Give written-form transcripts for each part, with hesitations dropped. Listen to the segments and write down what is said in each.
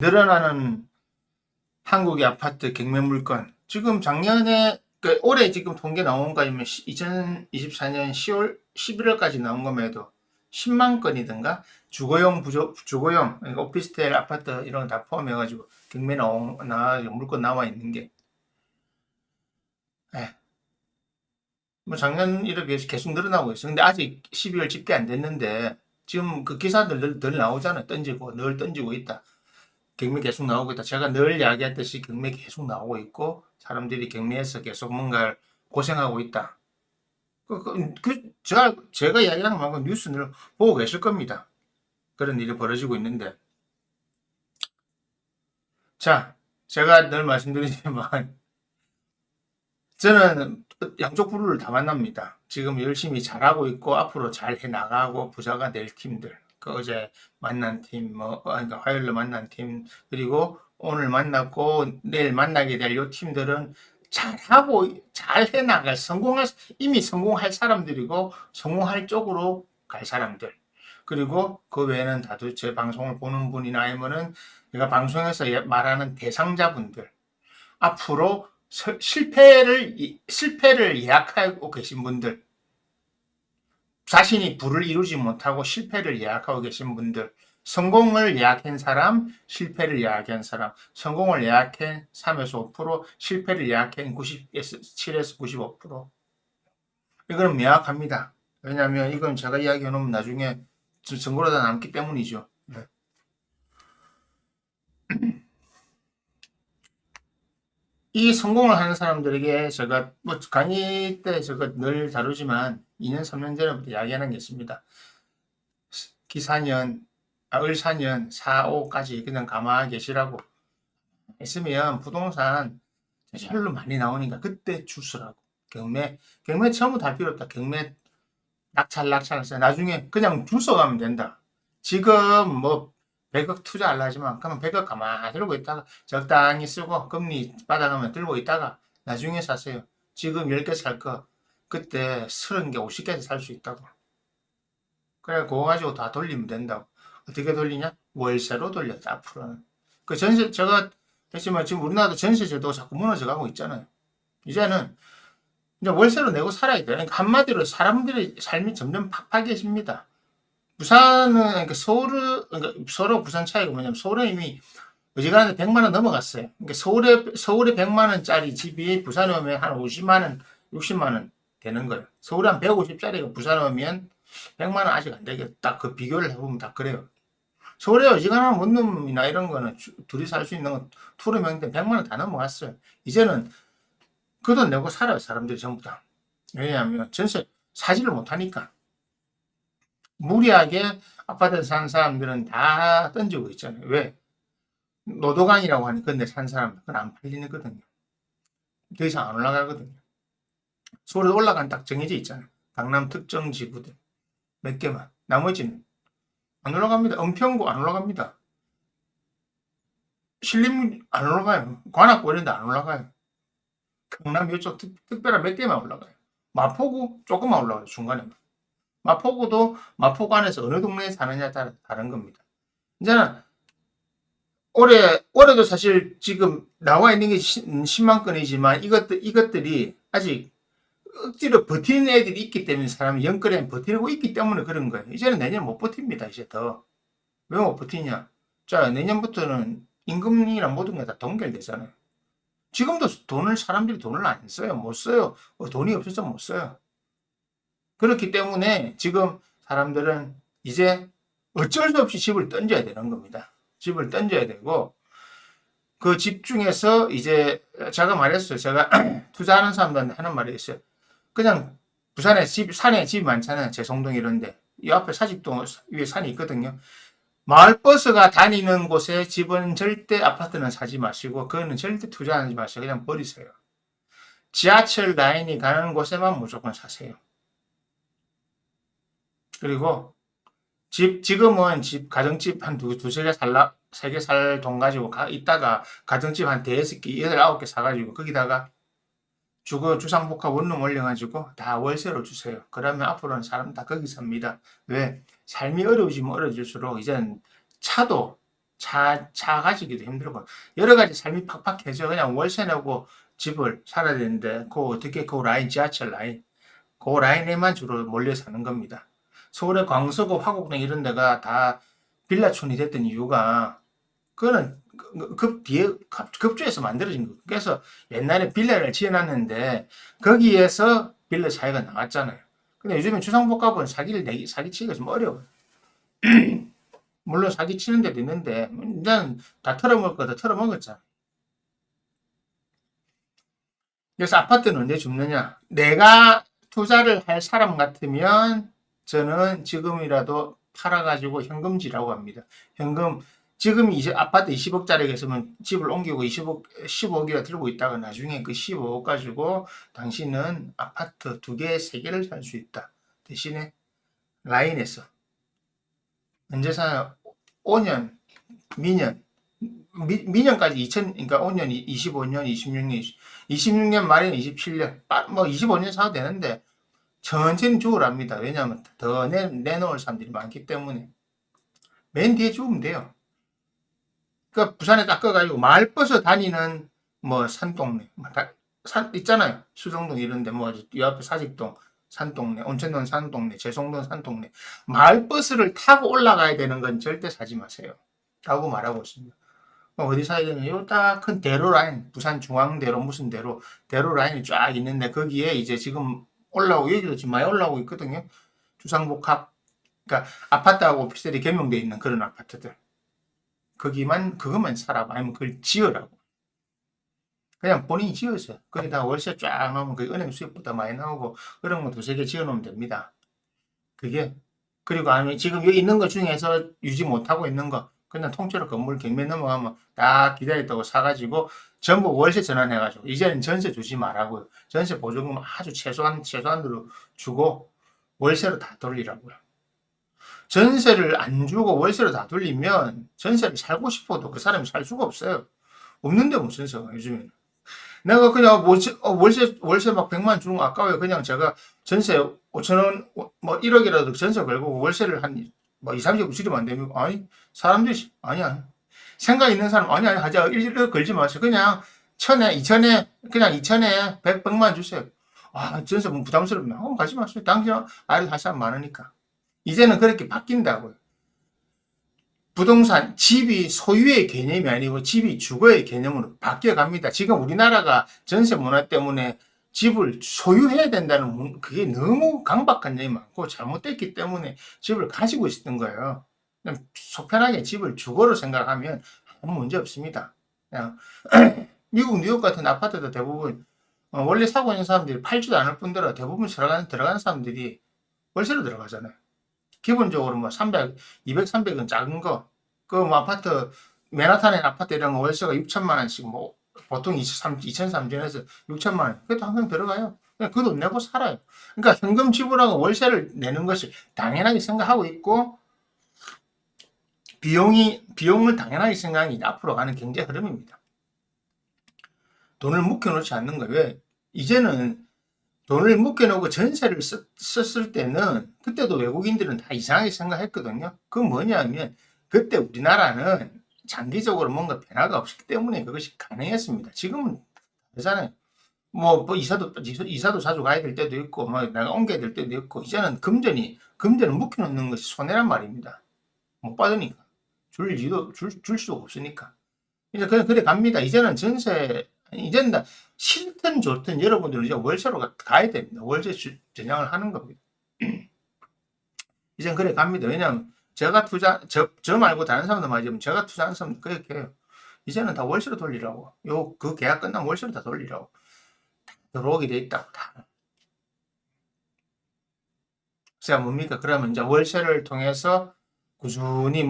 늘어나는 한국의 아파트 경매 물건. 지금 작년에, 올해 지금 통계 나온 거 아니면 2024년 10월, 11월까지 나온 것만 해도 10만 건이든가 주거용, 그러니까 오피스텔, 아파트 이런 거 다 포함해가지고 경매 나와가지고 물건 나와 있는 게, 예, 뭐 작년 1에 비해서 계속 늘어나고 있어요. 근데 아직 12월 집계 안 됐는데, 지금 그 기사들 늘 나오잖아요. 늘 던지고 있다. 경매 계속 나오고 있다. 제가 늘 이야기했듯이 경매 계속 나오고 있고 사람들이 경매에서 계속 뭔가 고생하고 있다. 제가 이야기하는 만큼 뉴스를 보고 계실 겁니다. 그런 일이 벌어지고 있는데. 자, 제가 늘 말씀드리지만 저는 양쪽 부류를 다 만납니다. 지금 열심히 잘하고 있고 앞으로 잘 해나가고 부자가 될 팀들. 그 어제 만난 팀, 그러니까 화요일에 만난 팀, 그리고 오늘 만났고 내일 만나게 될 요 팀들은 잘하고 잘 해나갈 이미 성공할 사람들이고 성공할 쪽으로 갈 사람들. 그리고 그 외에는 다들 제 방송을 보는 분이나 아니면은 제가 방송에서 말하는 대상자분들. 앞으로 실패를 예약하고 계신 분들, 자신이 부를 이루지 못하고 실패를 예약하고 계신 분들, 성공을 예약한 사람, 실패를 예약한 사람, 성공을 예약한 3에서 5%, 실패를 예약한 97에서 95%. 이거는 명확합니다. 왜냐하면 이건 제가 이야기해 놓으면 나중에 증거로 다 남기 때문이죠. 네. 이 성공을 하는 사람들에게 제가 뭐 강의 때 제가 늘 다루지만 2년, 3년 전부터 이야기하는 게 있습니다. 기사년, 을사년, 4, 5까지 그냥 가만히 계시라고 했으면 부동산 저절로 많이 나오니까 그때 주스라고. 경매 처음부터 할 필요 없다. 경매 낙찰. 나중에 그냥 주워가면 된다. 지금 뭐 100억 투자하려 하지만 그러면 100억 가만히 들고 있다가 적당히 쓰고 금리 받아가면 들고 있다가 나중에 사세요. 지금 10개 살 거 그때 30개, 50개 살 수 있다고. 그래 그거 가지고 다 돌리면 된다고. 어떻게 돌리냐? 월세로 돌려야 돼 앞으로는. 그 전세 제가 했지만 지금 우리나라도 전세 제도가 자꾸 무너져 가고 있잖아요. 이제는 이제 월세로 내고 살아야 돼. 그러니까 한마디로 사람들의 삶이 점점 팍팍해집니다. 부산은 그러니까 그러니까 서울하고 부산 차이가 뭐냐면 서울은 이미 어지간하면 100만 원 넘어갔어요. 그러니까 서울에 100만 원짜리 집이 부산에 오면 한 50만 원, 60만 원 되는 거예요. 서울에 한 150짜리가 부산에 오면 100만 원 아직 안 되겠다. 그 비교를 해보면 다 그래요. 서울에 어지간한 원룸이나 이런 거는 둘이 살 수 있는 건 투룸 형태 100만 원 다 넘어갔어요. 이제는 그 돈 내고 살아요. 사람들이 전부 다. 왜냐하면 전세 사지를 못하니까. 무리하게 아파트에 사는 사람들은 다 던지고 있잖아요. 왜? 노도강이라고 하니 근데 산 사람 그건 안 팔리거든요. 더 이상 안 올라가거든요. 서울에 올라간 딱 정해져 있잖아요. 강남 특정 지구들 몇 개만. 나머지는 안 올라갑니다. 은평구 안 올라갑니다. 신림 안 올라가요. 관악구 이런 데 안 올라가요. 강남 이쪽 특별한 몇 개만 올라가요. 마포구 조금만 올라가요. 중간에만. 마포구도 마포구 안에서 어느 동네에 사느냐에 따라 다른 겁니다. 이제는 올해도 사실 지금 나와 있는 게 10만 건이지만 이것들이 아직 억지로 버티는 애들이 있기 때문에 사람이 영끌에 버티고 있기 때문에 그런 거예요. 이제는 내년 못 버팁니다. 이제 더. 왜 못 버티냐? 자, 내년부터는 임금이나 모든 게 다 동결되잖아요. 지금도 사람들이 돈을 안 써요. 못 써요. 돈이 없어서 못 써요. 그렇기 때문에 지금 사람들은 이제 어쩔 수 없이 집을 던져야 되는 겁니다. 집을 던져야 되고 그 집 중에서 이제 제가 말했어요. 제가 투자하는 사람들한테 하는 말이 있어요. 그냥 부산에 산에 집이 많잖아요. 제송동 이런데 이 앞에 사직동 위에 산이 있거든요. 마을버스가 다니는 곳에 집은 절대 아파트는 사지 마시고 그거는 절대 투자하지 마시고 그냥 버리세요. 지하철 라인이 가는 곳에만 무조건 사세요. 그리고 지금은 가정집 한 두세 개 세 개 살 돈 가지고 있다가 가정집 한 대여섯 개, 여덟, 아홉 개 사가지고 거기다가 주상복합 원룸 올려가지고 다 월세로 주세요. 그러면 앞으로는 사람 다 거기 삽니다. 왜? 삶이 어려워지면 어려질수록 이제는 차도 차 가지기도 힘들고 여러 가지 삶이 팍팍해져. 그냥 월세 내고 집을 살아야 되는데 그 어떻게 그 라인 지하철 라인 그 라인에만 주로 몰려 사는 겁니다. 서울의 광서구 화곡동 이런 데가 다 빌라촌이 됐던 이유가 그거는 급 뒤에 급주해서 만들어진 거예요. 그래서 옛날에 빌라를 지어놨는데 거기에서 빌라 차이가 나왔잖아요. 근데 요즘엔 주상복합은 사기치기가 좀 어려워요. 물론 사기치는 데도 있는데 일단 다 털어먹을 거 다 털어먹었잖아. 그래서 아파트는 언제 줍느냐? 내가 투자를 할 사람 같으면 저는 지금이라도 팔아가지고 현금지라고 합니다. 현금 지금 이제 아파트 20억짜리가 있으면 집을 옮기고 15억이라 들고 있다가 나중에 그 15억 가지고 당신은 아파트 2개, 3개를 살 수 있다. 대신에 라인에서 언제 사냐? 5년, 미년, 미년까지 2000, 그러니까 5년, 25년, 26년, 26년 말에는 27년, 뭐 25년 사도 되는데 천천히 죽으랍니다. 왜냐하면 더 내놓을 사람들이 많기 때문에 맨 뒤에 죽으면 돼요. 그러니까 부산에 딱 꺼가지고 마을버스 다니는 뭐 산동네, 산 있잖아요. 수성동 이런데 뭐이 앞에 사직동 산동네, 온천동 산동네, 제송동 산동네 마을버스를 타고 올라가야 되는 건 절대 사지 마세요. 라고 말하고 있습니다. 어디 사야 되는 요 딱 큰 대로 라인, 부산 중앙대로 무슨 대로 라인이 쫙 있는데 거기에 이제 지금 올라오고 여기도 지금 많이 올라오고 있거든요. 주상복합, 그러니까 아파트하고 오피스텔이 겸용돼 있는 그런 아파트들. 그것만 사라. 아니면 그걸 지으라고. 그냥 본인이 지어서 거기다가 월세 쫙 넣으면 그 은행 수익보다 많이 나오고 그런 거 2-3개 지어 놓으면 됩니다. 그게 그리고 아니면 지금 여기 있는 것 중에서 유지 못하고 있는 거 그냥 통째로 건물 경매 넘어가면 딱 기다렸다고 사가지고 전부 월세 전환해가지고 이제는 전세 주지 말라고요. 전세 보조금 아주 최소한으로 주고 월세로 다 돌리라고요. 전세를 안 주고 월세로 다 돌리면 전세를 살고 싶어도 그 사람이 살 수가 없어요. 없는데 무슨 전세가 요즘에는. 내가 그냥 월세 막 100만 주는 거 아까워요. 그냥 제가 전세 5천원, 뭐 1억이라도 전세 걸고 월세를 한 뭐 2, 30억 줄이면 안 되면, 아니, 사람들이, 아니야. 생각 있는 사람, 아니야, 하자. 1억 걸지 마세요. 그냥 1,000에, 그냥 2,000에 100만 주세요. 아, 전세 뭐 부담스럽나? 가지 마세요. 당신 아래 다시 하면 많으니까. 이제는 그렇게 바뀐다고요. 부동산, 집이 소유의 개념이 아니고 집이 주거의 개념으로 바뀌어 갑니다. 지금 우리나라가 전세 문화 때문에 집을 소유해야 된다는 그게 너무 강박한 점이 많고 잘못됐기 때문에 집을 가지고 있었던 거예요. 그냥 속편하게 집을 주거로 생각하면 아무 문제 없습니다. 그냥 미국 뉴욕 같은 아파트도 대부분 원래 사고 있는 사람들이 팔지도 않을 뿐더러 대부분 들어가는 사람들이 월세로 들어가잖아요. 기본적으로 뭐 300, 200, 300은 작은 거. 그 뭐 아파트, 맨하탄의 아파트 이런 거 월세가 6천만 원씩 뭐 보통 2003년에서 6천만 원. 그것도 항상 들어가요. 그냥 그 돈 내고 살아요. 그러니까 현금 지불하고 월세를 내는 것을 당연하게 생각하고 있고 비용을 당연하게 생각하는 게 앞으로 가는 경제 흐름입니다. 돈을 묵혀놓지 않는 거예요. 왜? 이제는 돈을 묶여놓고 전세를 썼을 때는 그때도 외국인들은 다 이상하게 생각했거든요. 그건 뭐냐면 그때 우리나라는 장기적으로 뭔가 변화가 없기 때문에 그것이 가능했습니다. 지금은 그렇잖아요. 뭐 이사도 자주 가야 될 때도 있고 뭐 내가 옮겨야 될 때도 있고 이제는 금전을 묶여놓는 것이 손해란 말입니다. 못 받으니까 줄 수가 없으니까. 이제 그래 갑니다. 이제는 이제는 싫든 좋든 여러분들은 이제 월세로 가야 됩니다. 월세 전향을 하는 겁니다. 이젠 그래 갑니다. 왜냐하면 저 말고 다른 사람들 말하자면 제가 투자하는 사람들 그렇게 해요. 이제는 다 월세로 돌리라고. 그 계약 끝나면 월세로 다 돌리라고. 다 들어오게 돼 있다고 다. 그래서 뭡니까? 그러면 이제 월세를 통해서 꾸준히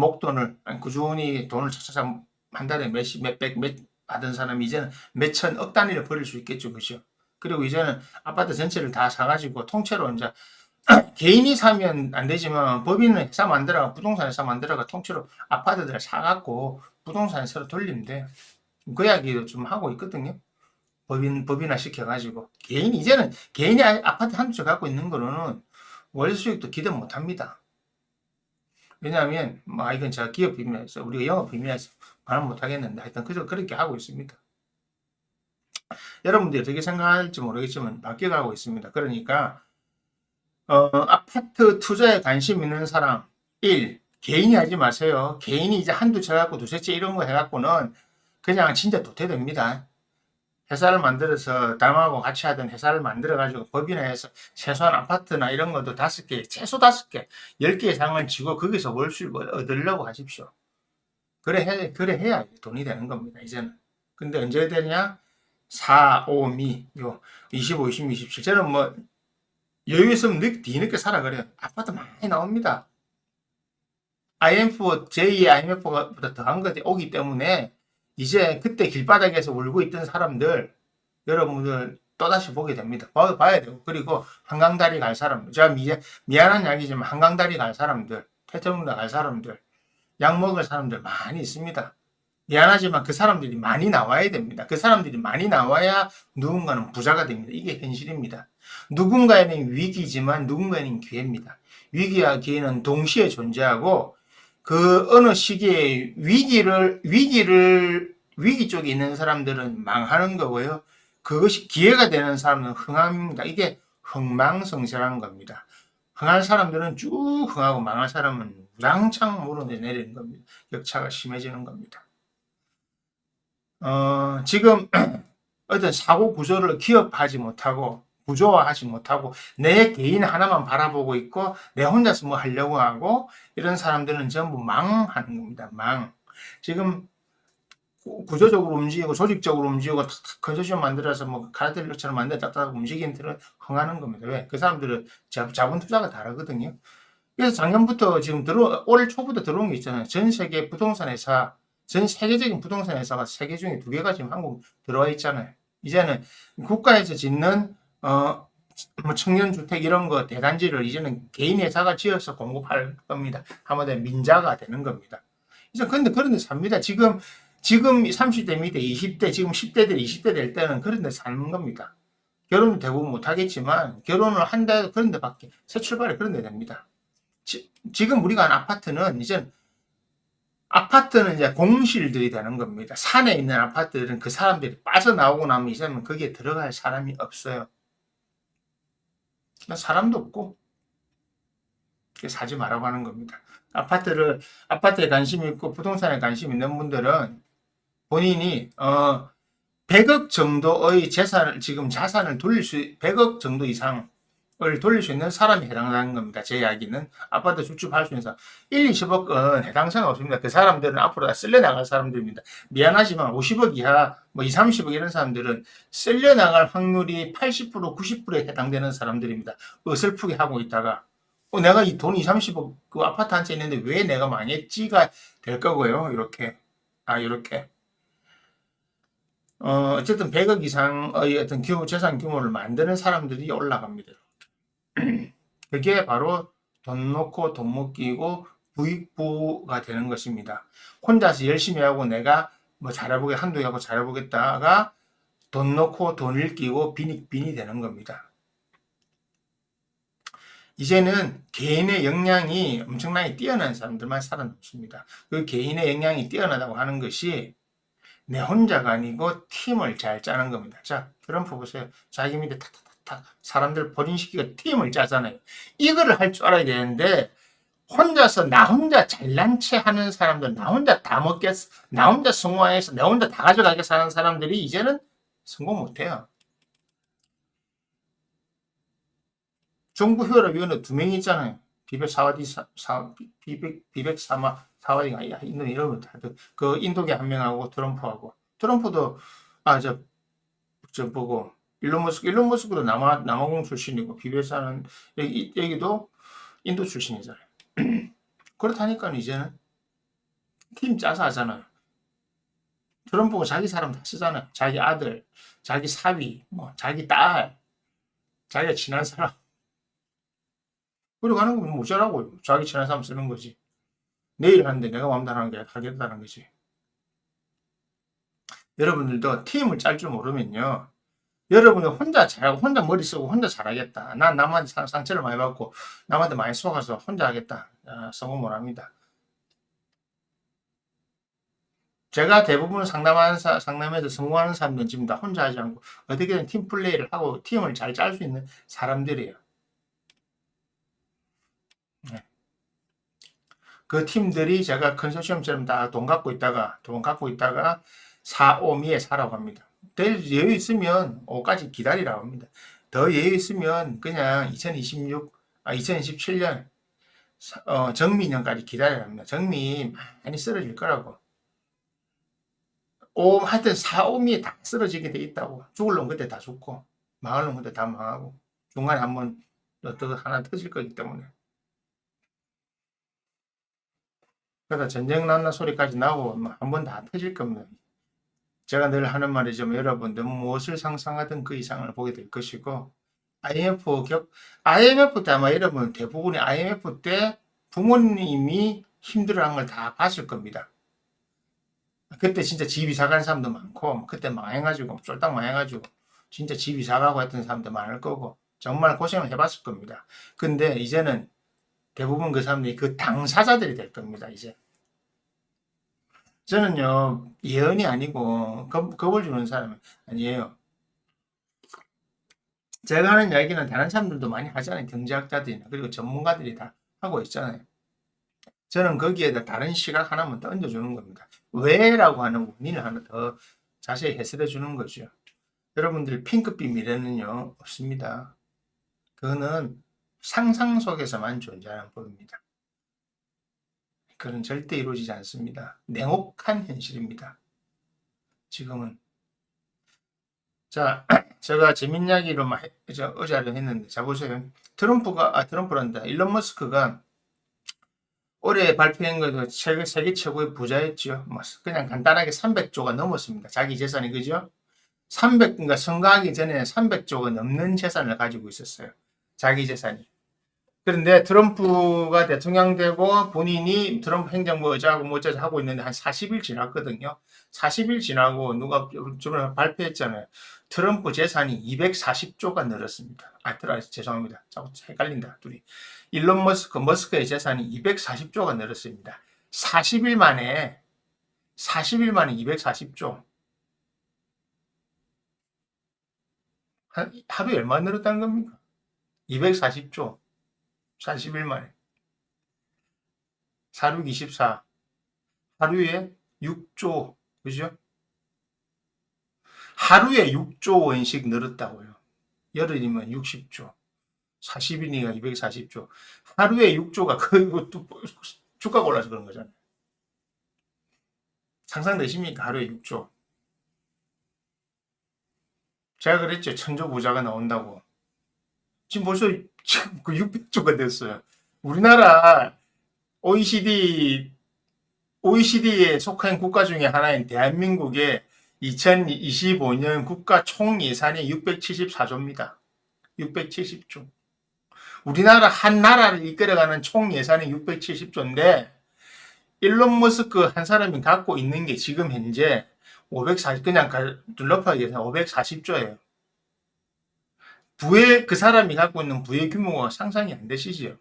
돈을 차차차 한 달에 몇백, 받은 사람이 이제는 몇천억 단위를 벌일 수 있겠죠. 그죠? 그리고 이제는 아파트 전체를 다 사가지고 통째로 이제 개인이 사면 안 되지만 법인은 회사 만들어가 부동산 회사 만들어가 통째로 아파트들을 사갖고 부동산 회사로 돌리면 돼요. 그 이야기도 좀 하고 있거든요. 법인화 시켜가지고 이제는 개인이 아파트 한 채 갖고 있는 거로는 월 수익도 기대 못 합니다. 왜냐하면 뭐 이건 제가 기업 비밀에서 우리가 영업 비밀에서 말 못하겠는데 하여튼 그저 그렇게 하고 있습니다. 여러분들이 어떻게 생각할지 모르겠지만 바뀌어가고 있습니다. 그러니까 아파트 투자에 관심 있는 사람 1. 개인이 하지 마세요. 개인이 이제 한두 채 갖고 두세 채 이런 거 해갖고는 그냥 진짜 도태됩니다. 회사를 만들어서 남하고 같이 하던 회사를 만들어가지고 법인화 해서 최소한 아파트나 이런 것도 5개, 최소 5개, 10개 이상을 지고 거기서 월 수입을 얻으려고 하십시오. 그래 해야 돈이 되는 겁니다, 이제는. 근데 언제 되냐? 4, 5, 요 25, 26, 27. 저는 뭐 여유 있으면 뒤늦게 사라 그래요. 아파트 많이 나옵니다. IMF, 제2의 IMF보다 더한 것이 오기 때문에 이제 그때 길바닥에서 울고 있던 사람들 여러분들 또다시 보게 됩니다. 봐야 되고 그리고 한강다리 갈 사람들 제가 미안한 이야기지만 한강다리 갈 사람들 태평로 갈 사람들 약 먹을 사람들 많이 있습니다. 미안하지만 그 사람들이 많이 나와야 됩니다. 그 사람들이 많이 나와야 누군가는 부자가 됩니다. 이게 현실입니다. 누군가에는 위기지만 누군가에는 기회입니다. 위기와 기회는 동시에 존재하고 그 어느 시기에 위기 쪽에 있는 사람들은 망하는 거고요. 그것이 기회가 되는 사람은 흥합니다. 이게 흥망성쇠라는 겁니다. 흥할 사람들은 쭉 흥하고 망할 사람은 우장창 물어내리는 겁니다. 격차가 심해지는 겁니다. 지금 어떤 사고 구조를 기업하지 못하고 구조화하지 못하고 내 개인 하나만 바라보고 있고 내 혼자서 뭐 하려고 하고 이런 사람들은 전부 망하는 겁니다. 지금 구조적으로 움직이고 조직적으로 움직이고 컨소시엄 만들어서 뭐 카르텔처럼 만들어 딱딱 움직이는 들은 흥하는 겁니다. 왜? 그 사람들은 자본 투자가 다르거든요. 그래서 작년부터 지금 올 초부터 들어온 게 있잖아요. 전 세계 부동산 회사, 전 세계적인 부동산 회사가 3개 중에 2개가 지금 한국 들어와 있잖아요. 이제는 국가에서 짓는 뭐 청년주택 이런 거 대단지를 이제는 개인 회사가 지어서 공급할 겁니다. 한마디로 민자가 되는 겁니다. 이제 근데 그런 데 삽니다. 지금 30대 밑에 20대 지금 10대들 20대 될 때는 그런 데 사는 겁니다. 결혼은 대부분 못 하겠지만 결혼을 한다 그런 데밖에 새 출발이 그런 데 됩니다. 지금 우리가 한 아파트는 이제 공실들이 되는 겁니다. 산에 있는 아파트들은 그 사람들이 빠져나오고 나면 이제는 거기에 들어갈 사람이 없어요. 사람도 없고 사지 말라고 하는 겁니다. 아파트에 관심 있고 부동산에 관심 있는 분들은 본인이 100억 정도의 자산을 돌릴 100억 정도 이상을 돌릴 수 있는 사람이 해당하는 겁니다. 제 이야기는 아파트 주축할 수 있는 사람 1, 20억은 해당사가 없습니다. 그 사람들은 앞으로 다 쓸려나갈 사람들입니다. 미안하지만 50억 이하 뭐 2, 30억 이런 사람들은 쓸려나갈 확률이 80%, 90%에 해당되는 사람들입니다. 어설프게 하고 있다가 내가 이 돈 2, 30억 그 아파트 한 채 있는데 왜 내가 망했지가 될 거고요. 이렇게. 어쨌든 100억 이상의 어떤 재산 규모를 만드는 사람들이 올라갑니다. 그게 바로 돈 놓고 돈 못 끼고 부익부가 되는 것입니다. 혼자서 열심히 하고 내가 뭐 한두 개 하고 잘해보겠다가 돈 놓고 돈을 끼고 빈이 되는 겁니다. 이제는 개인의 역량이 엄청나게 뛰어난 사람들만 살아남습니다. 그 개인의 역량이 뛰어나다고 하는 것이 내 혼자가 아니고 팀을 잘 짜는 겁니다. 자, 트럼프 보세요. 자기 밑에 탁탁탁탁 사람들 본인시키고 팀을 짜잖아요. 이거를 할 줄 알아야 되는데 혼자서 나 혼자 잘난 체 하는 사람들, 나 혼자 다 먹겠어, 나 혼자 성공해서 나 혼자 다 가져가겠어 하는 사람들이 이제는 성공 못해요. 정부 효율위원회 2명이 있잖아요. 비백 사와디가 이런 그 인도계 한 명하고 트럼프도 보고 일론 머스크도 남아공 출신이고 비백사는 여기도 인도 출신이잖아요. 그렇다니까 이제는 팀 짜서 하잖아요. 트럼프가 자기 사람 다 쓰잖아요. 자기 아들, 자기 사위, 뭐 자기 딸, 자기가 친한 사람. 그리고 하는 건 모자라고 자기 친한 사람 쓰는 거지. 내일 하는데 내가 마음대로 하는 게 하겠다는 거지. 여러분들도 팀을 짤 줄 모르면요. 여러분이 혼자 잘하고 혼자 머리 쓰고 혼자 잘하겠다. 난 남한테 상처를 많이 받고 남한테 많이 속아서 혼자 하겠다. 성공 못합니다. 제가 대부분 상담에서 성공하는 사람들은 지금 다 혼자 하지 않고 어떻게든 팀 플레이를 하고 팀을 잘 짤 수 있는 사람들이에요. 네. 그 팀들이 제가 컨소시엄처럼 다 돈 갖고 있다가 4, 5미에 사라고 합니다. 될 여유 있으면 5까지 기다리라고 합니다. 더 여유 있으면 그냥 2027년 정미년까지 기다려야 합니다. 정미 많이 쓰러질 거라고. 하여튼 4, 5미에 다 쓰러지게 돼 있다고. 죽을 놈 그때 다 죽고 망할 놈 그때 다 망하고 중간에 한번 또 하나 터질 거기 때문에. 그러다 전쟁 났나 소리까지 나고 한 번 다 터질 겁니다. 제가 늘 하는 말이죠. 여러분들 무엇을 상상하든 그 이상을 보게 될 것이고 IMF 때 아마 여러분 대부분이 IMF 때 부모님이 힘들어한 걸 다 봤을 겁니다. 그때 진짜 집 이사 간 사람도 많고 그때 망해가지고 쫄딱 망해가지고 진짜 집 이사 가고 했던 사람도 많을 거고 정말 고생을 해봤을 겁니다. 근데 이제는 대부분 그 사람들이 그 당사자들이 될 겁니다. 이제 저는요 예언이 아니고 겁을 주는 사람은 아니에요. 제가 하는 이야기는 다른 사람들도 많이 하잖아요. 경제학자들이나 그리고 전문가들이 다 하고 있잖아요. 저는 거기에다 다른 시각 하나만 더 얹어주는 겁니다. 왜라고 하는 원인을 하나 더 자세히 해설해 주는 거죠. 여러분들 핑크빛 미래는요 없습니다. 그거는 상상 속에서만 존재하는 법입니다. 그건 절대 이루어지지 않습니다. 냉혹한 현실입니다. 지금은. 자, 제가 재밌는 이야기로 어제를 했는데, 자, 보세요. 트럼프란다. 일론 머스크가 올해 발표한 것도 세계 최고의 부자였죠. 그냥 간단하게 300조가 넘었습니다. 자기 재산이, 그죠? 그러니까 선거하기 전에 300조가 넘는 재산을 가지고 있었어요. 자기 재산이. 그런데 트럼프가 대통령 되고 본인이 트럼프 행정부 어쩌고 뭐쩌고 하고 있는데 한 40일 지났거든요. 40일 지나고 누가 저번에 발표했잖아요. 트럼프 재산이 240조가 늘었습니다. 죄송합니다. 자꾸 헷갈린다. 둘이. 일론 머스크의 재산이 240조가 늘었습니다. 40일 만에 240조. 하루에 얼마 늘었다는 겁니까? 240조. 40일 만에. 46, 24. 하루에 6조. 그죠? 하루에 6조 원씩 늘었다고요. 열흘이면 60조. 40일이니까 240조. 하루에 6조가 거의 주가가 올라서 그런 거잖아요. 상상되십니까? 하루에 6조. 제가 그랬죠. 천조 부자가 나온다고. 지금 벌써 그 600조가 됐어요. 우리나라 OECD에 속한 국가 중에 하나인 대한민국의 2025년 국가 총 예산이 674조입니다. 670조. 우리나라 한 나라를 이끌어가는 총 예산이 670조인데 일론 머스크 한 사람이 갖고 있는 게 지금 현재 540, 그냥 눌러파기 해서 540조예요. 그 사람이 갖고 있는 부의 규모가 상상이 안 되시죠?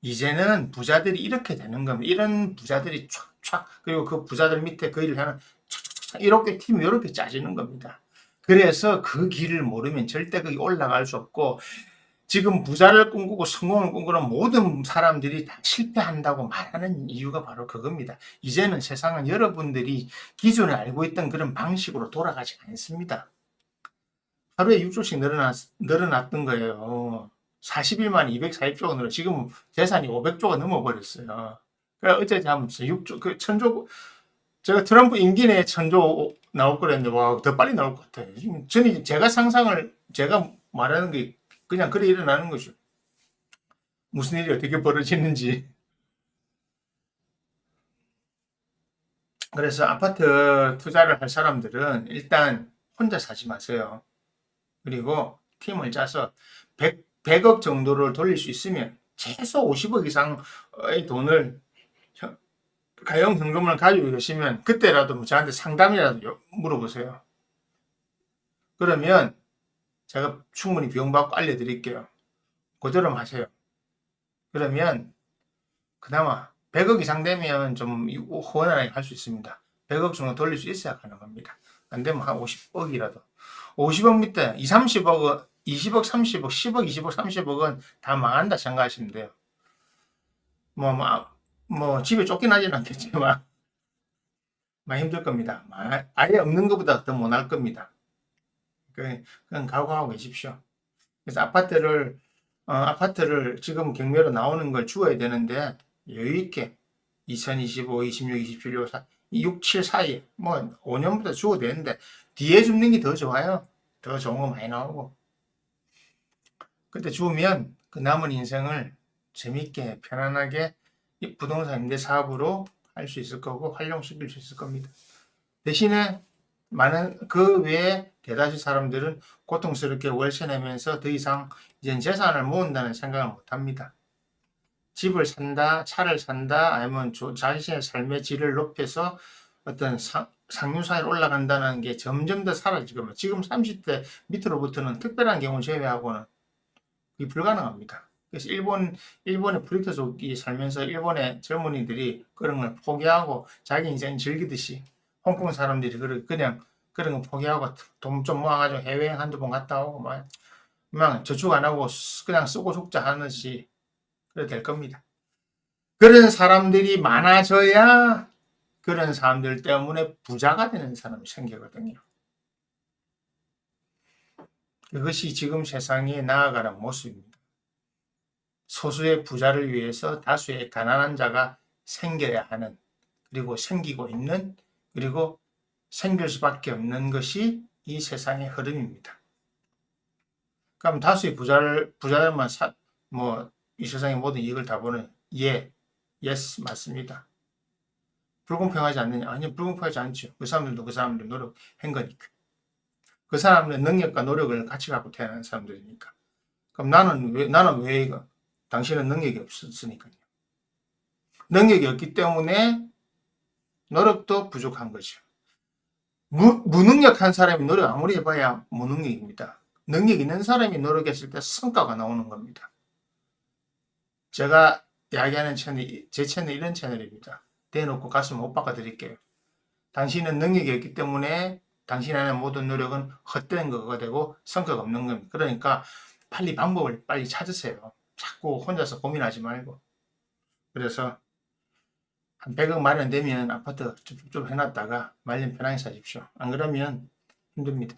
이제는 부자들이 이렇게 되는 겁니다. 이런 부자들이 촥촥, 그리고 그 부자들 밑에 그 일을 하는 촥촥촥, 이렇게 팀이 이렇게 짜지는 겁니다. 그래서 그 길을 모르면 절대 거기 올라갈 수 없고, 지금 부자를 꿈꾸고 성공을 꿈꾸는 모든 사람들이 다 실패한다고 말하는 이유가 바로 그겁니다. 이제는 세상은 여러분들이 기존에 알고 있던 그런 방식으로 돌아가지 않습니다. 하루에 6조씩 늘어났던 거예요. 40일 만에 240조가 늘어. 지금 재산이 500조가 넘어버렸어요. 그러니까 어째 하면 6조, 천조, 제가 트럼프 임기 내에 천조 나올 거랬는데, 와, 더 빨리 나올 것 같아요. 저는 제가 말하는 게 그냥 그래 일어나는 거죠. 무슨 일이 어떻게 벌어지는지. 그래서 아파트 투자를 할 사람들은 일단 혼자 사지 마세요. 그리고 팀을 짜서 100억 정도를 돌릴 수 있으면 최소 50억 이상의 돈을 가용 현금을 가지고 계시면 그때라도 저한테 상담이라도 물어보세요. 그러면 제가 충분히 비용받고 알려드릴게요. 그대로 하세요. 그러면 그나마 100억 이상 되면 좀 후원하게 할 수 있습니다. 100억 정도 돌릴 수 있어야 가능합니다. 안 되면 한 50억이라도. 50억 밑에 2, 30억은 20억, 30억, 10억, 20억, 30억은 다 망한다 생각하시면 돼요. 뭐 집에 쫓겨나지는 않겠지만 많이 힘들 겁니다. 아예 없는 것보다 더 못할 겁니다. 그냥 각오하고 계십시오. 그래서 아파트를 지금 경매로 나오는 걸 주어야 되는데 여유있게 2025, 26, 27, 6, 7 사이에 뭐 5년부터 주어도 되는데 뒤에 줍는 게 더 좋아요. 더 좋은 거 많이 나오고 그때 주우면 그 남은 인생을 재밌게 편안하게 부동산 임대 사업으로 할 수 있을 거고 활용시킬 수 있을 겁니다. 대신에 많은 그 외에 대다수 사람들은 고통스럽게 월세 내면서 더 이상 이제 재산을 모은다는 생각을 못 합니다. 집을 산다, 차를 산다, 아니면 자신의 삶의 질을 높여서 어떤 상류사회로 올라간다는 게 점점 더 사라지고 지금 30대 밑으로부터는 특별한 경우 제외하고는 그게 불가능합니다. 그래서 일본의 브리트족이 살면서 일본의 젊은이들이 그런 걸 포기하고 자기 인생 즐기듯이 홍콩 사람들이 그냥 그런 거 포기하고 돈 좀 모아가지고 해외여행 한두 번 갔다 오고 막 저축 안 하고 그냥 쓰고 속자 하듯이 그래 될 겁니다. 그런 사람들이 많아져야 그런 사람들 때문에 부자가 되는 사람이 생기거든요. 그것이 지금 세상에 나아가는 모습입니다. 소수의 부자를 위해서 다수의 가난한 자가 생겨야 하는, 그리고 생기고 있는, 그리고 생길 수밖에 없는 것이 이 세상의 흐름입니다. 그럼 다수의 부자들만 이 세상의 모든 이익을 다 보는 예스 맞습니다. 불공평하지 않느냐? 아니요, 불공평하지 않죠. 그 사람들 노력한 거니까. 그 사람의 능력과 노력을 같이 갖고 태어난 사람들이니까. 그럼 나는 왜 이거? 당신은 능력이 없었으니까요. 능력이 없기 때문에 노력도 부족한 거죠. 무능력한 사람이 노력 아무리 해봐야 무능력입니다. 능력 있는 사람이 노력했을 때 성과가 나오는 겁니다. 제가 이야기하는 제 채널 이런 채널입니다. 대놓고 가슴 못 박아드릴게요. 당신은 능력이 없기 때문에 당신 안의 모든 노력은 헛되는 거가 되고 성과가 없는 겁니다. 그러니까 방법을 빨리 찾으세요. 자꾸 혼자서 고민하지 말고. 그래서 한 100억 마련되면 아파트 좀 해놨다가 말년 편하게 사십시오. 안 그러면 힘듭니다.